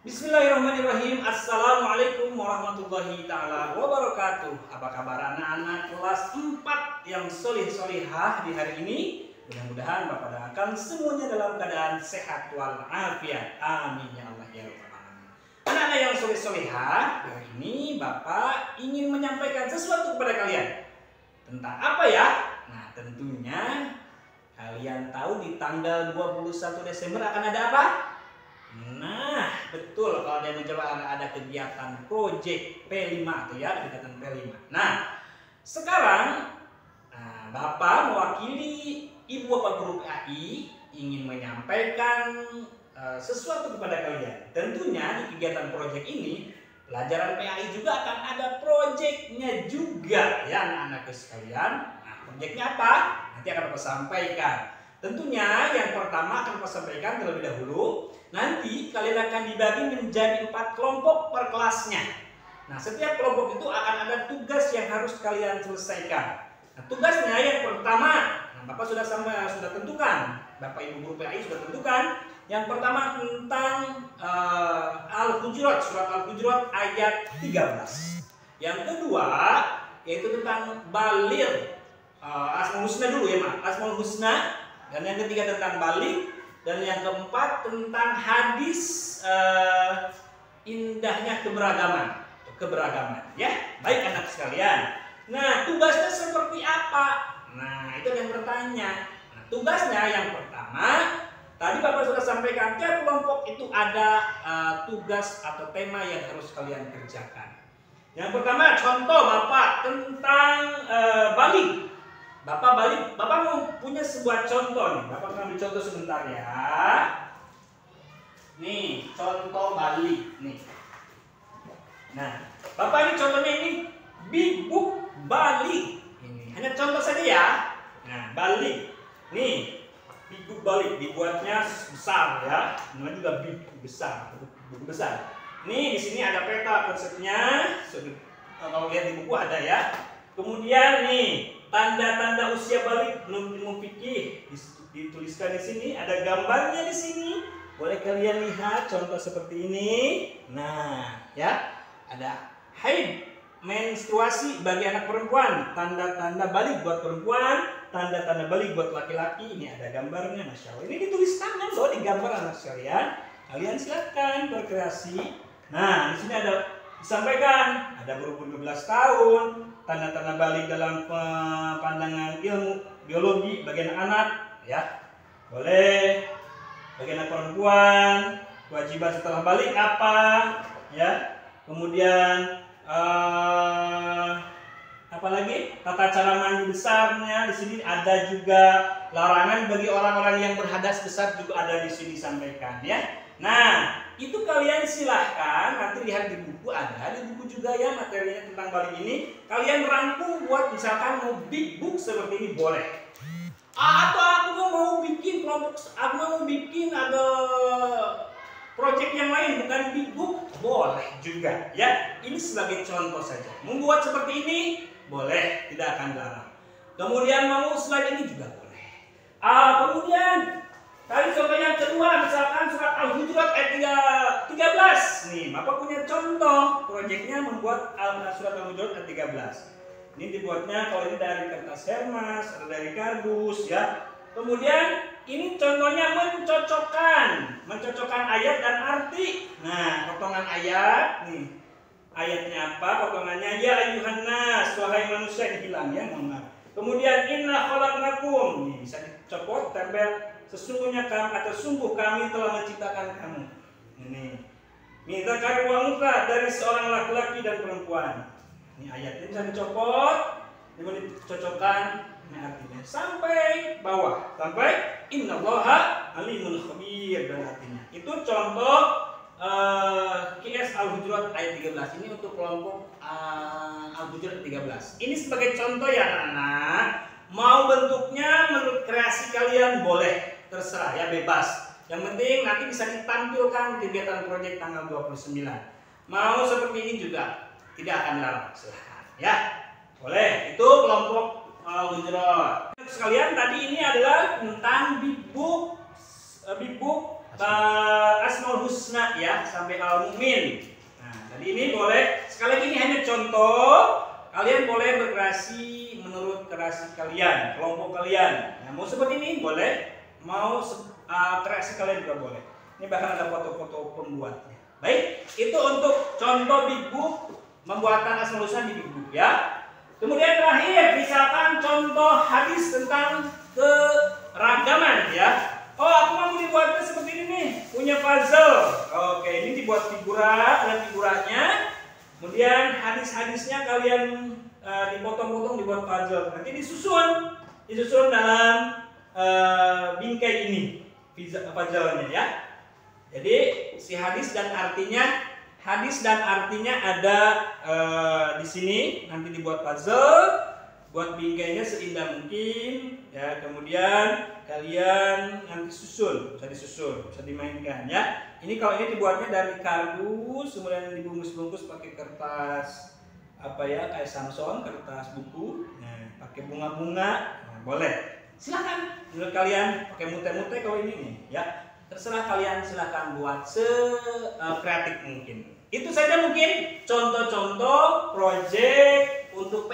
Bismillahirrahmanirrahim. Assalamualaikum warahmatullahi ta'ala wabarakatuh. Apa kabar anak-anak kelas 4 yang solih-solihah di hari ini? Mudah-mudahan Bapak doakan semuanya dalam keadaan sehat walafiat. Amin ya Allah ya Rabbal alamin. Anak-anak yang solih-solihah, hari ini Bapak ingin menyampaikan sesuatu kepada kalian. Tentang apa ya? Nah, tentunya kalian tahu di tanggal 21 Desember akan ada apa? Nah, betul, kalau dia mencoba ada kegiatan Project P5 tuh ya, kegiatan P5. Nah, sekarang Bapak mewakili Ibu Bapak Guru PAI ingin menyampaikan sesuatu kepada kalian. Tentunya di kegiatan project ini pelajaran PAI juga akan ada projectnya juga ya anak-anak sekalian. Nah, projectnya apa? Nanti akan Bapak sampaikan. Tentunya yang pertama akan Bapak sampaikan terlebih dahulu. Nanti kalian akan dibagi menjadi 4 kelompok per kelasnya. Nah, setiap kelompok itu akan ada tugas yang harus kalian selesaikan. Nah, tugasnya yang pertama, Bapak sudah tentukan, Bapak Ibu Guru PAI sudah tentukan. Yang pertama tentang Al-Hujurat, surat Al-Hujurat ayat 13. Yang kedua yaitu tentang Baligh, Asmaul Husna dulu ya, Asmaul Husna. Dan yang ketiga tentang Baligh. Dan yang keempat tentang hadis indahnya keberagaman ya. Baik anak sekalian. Nah, tugasnya seperti apa? Nah, itu yang bertanya. Nah, tugasnya yang pertama tadi Bapak sudah sampaikan, tiap kelompok itu ada tugas atau tema yang harus kalian kerjakan. Yang pertama contoh Bapak tentang Baligh. Bapak mau punya sebuah contoh nih. Bapak ambil contoh sebentar ya. Nih, contoh Baligh nih. Nah, Bapak ini contohnya ini Big Book Baligh. Ini hanya contoh saja ya. Nah, Baligh. Nih, Big Book Baligh dibuatnya besar ya. Namanya juga Big Book besar, buku besar. Nih, di sini ada peta konsepnya. Kalau lihat di buku ada ya. Kemudian nih, tanda-tanda usia Baligh belum ilmu fikih dituliskan di sini, ada gambarnya di sini. Boleh kalian lihat contoh seperti ini. Nah, ya, ada haid, menstruasi bagi anak perempuan, tanda-tanda Baligh buat perempuan, tanda-tanda Baligh buat laki-laki. Ini ada gambarnya, masya Allah. Ini ditulis tangan loh, digambar anak sekalian. Kalian silakan berkreasi. Nah, di sini ada disampaikan ada berumur 12 tahun, tanda-tanda Baligh dalam pandangan ilmu biologi bagi anak-anak ya. Boleh bagi anak perempuan, kewajiban setelah Baligh apa ya. Kemudian apa lagi? Tata cara mandi besarnya di sini ada juga. Larangan bagi orang-orang yang berhadas besar juga ada di sini disampaikan ya. Nah, itu kalian silahkan nanti lihat di buku, ada di buku juga ya materinya tentang Baligh ini. Kalian rangkum buat misalkan mau big book seperti ini boleh. Atau aku mau bikin kelompok, aku mau bikin ada project yang lain bukan big book, boleh juga ya. Ini sebagai contoh saja. Membuat seperti ini boleh, tidak akan dilarang. Kemudian mau slide ini juga boleh. Kemudian tadi contoh yang kedua, misalkan surat Al-Hujurat ayat 13. Nih, Bapak punya contoh proyeknya membuat surat Al-Hujurat ayat 13. Ini dibuatnya kalau ini dari kertas hermas, atau dari kardus ya. Kemudian ini contohnya mencocokkan ayat dan arti. Nah, potongan ayat nih. Ayatnya apa? Potongannya ya ayyuhan nas, wahai manusia, ini hilang ya, mohon maaf. Kemudian inna khalaqnakum. Nih, bisa dicopot, tempel. Sesungguhnya kami atau sungguh kami telah menciptakan kamu. Ini minta kari wa unsa, dari seorang laki-laki dan perempuan. Ini ayatnya bisa dicopot, kemudian dicocokkan artinya sampai bawah, sampai innallaha alimun khabir dan artinya. Itu contoh QS Al-Hujurat ayat 13. Ini untuk kelompok Al-Hujurat 13. Ini sebagai contoh ya anak-anak. Mau bentuknya menurut kreasi kalian boleh. Terserah ya, bebas. Yang penting nanti bisa ditampilkan kegiatan proyek tanggal 29. Mau seperti ini juga tidak akan dilarang, silahkan ya. Boleh, itu kelompok Al-Hujurat. Sekalian tadi ini adalah tentang big book Asmaul Husna ya sampai Al-Mu'min. Nah, tadi ini boleh sekali lagi ini hanya contoh. Kalian boleh berkreasi menurut kreasi kalian, kelompok kalian. Nah, mau seperti ini boleh, mau kreasi kalian juga boleh. Ini bahkan ada foto-foto pembuatnya. Baik, itu untuk contoh big book, membuatkan Asmaul Husna di big book ya. Kemudian terakhir, misalkan contoh hadis tentang keragaman ya. Oh, aku mau dibuatnya seperti ini nih, punya puzzle. Oke, ini dibuat figura, ada figuranya. Kemudian hadis-hadisnya kalian dipotong-potong dibuat puzzle. Nanti disusun dalam bingkai ini puzzle-nya ya. Jadi si hadis dan artinya ada di sini. Nanti dibuat puzzle, buat bingkainya seindah mungkin ya. Kemudian kalian nanti susun, bisa disusun, bisa dimainkan ya. Ini kalau ini dibuatnya dari kardus, kemudian dibungkus-bungkus pakai kertas apa ya, kayak Samsung, kertas buku. Nah, pakai bunga-bunga, nah, boleh. Silahkan menurut kalian pakai mute-mute kalau ini nih ya. Terserah kalian, silahkan buat kreatif mungkin. Itu saja mungkin contoh-contoh proyek untuk